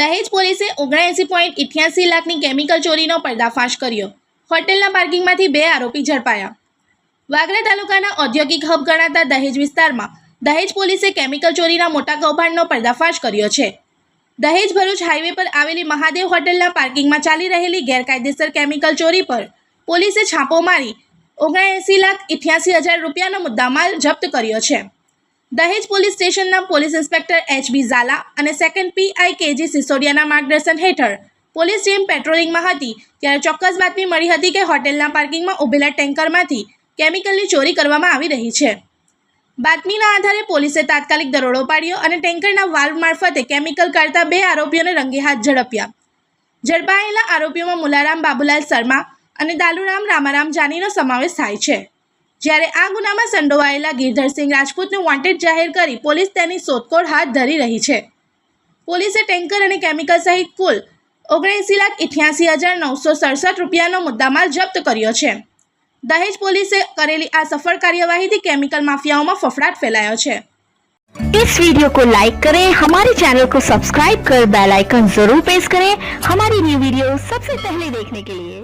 દહેજ પોલીસે 79.88 લાખની કેમિકલ ચોરીનો પર્દાફાશ કર્યો. હોટેલના પાર્કિંગમાંથી 2 આરોપી ઝડપાયા. વાગરા તાલુકાના ઔદ્યોગિક હબ ગણાતા દહેજ વિસ્તારમાં દહેજ પોલીસે કેમિકલ ચોરીના મોટા કૌભાંડનો પર્દાફાશ કર્યો છે. દહેજ ભરૂચ હાઈવે પર આવેલી મહાદેવ હોટેલના પાર્કિંગમાં ચાલી રહેલી ગેરકાયદેસર કેમિકલ ચોરી પર પોલીસે છાપો મારી 79,88,000 રૂપિયાનો મુદ્દામાલ જપ્ત કર્યો છે. દહેજ પોલીસ સ્ટેશનના પોલીસ ઇન્સ્પેક્ટર HB ઝાલા અને સેકન્ડ PI KG સિસોડિયાના માર્ગદર્શન હેઠળ પોલીસ ટીમ પેટ્રોલિંગમાં હતી ત્યારે ચોક્કસ બાતમી મળી હતી કે હોટેલના પાર્કિંગમાં ઉભેલા ટેન્કરમાંથી કેમિકલની ચોરી કરવામાં આવી રહી છે. બાતમીના આધારે પોલીસે તાત્કાલિક દરોડો પાડ્યો અને ટેન્કરના વાલ્વ મારફતે કેમિકલ કાઢતા 2 આરોપીઓને રંગે હાથ ઝડપ્યા. ઝડપાયેલા આરોપીઓમાં મુલારામ બાબુલાલ શર્મા અને દાલુરામ રામારામ જાનીનો સમાવેશ થાય છે. જ્યારે આ ગુનામાં સંડોવાયેલા ગિરધરસિંહ રાજપૂતને વોન્ટેડ જાહેર કરી પોલીસ તેની શોધખોળ હાથ ધરી રહી છે. પોલીસે ટેન્કર અને કેમિકલ સહિત કુલ 79,88,967 રૂપિયાનો મુદ્દામાલ જપ્ત કર્યો છે. दहेज पुलिस करेली आ सफल कार्यवाही थी केमिकल माफियाओं में फफड़ाट फैलायो छे। इस वीडियो को लाइक करें, हमारे चैनल को सब्सक्राइब कर बेल आइकन जरूर प्रेस करें हमारी न्यू वीडियो सबसे पहले देखने के लिए।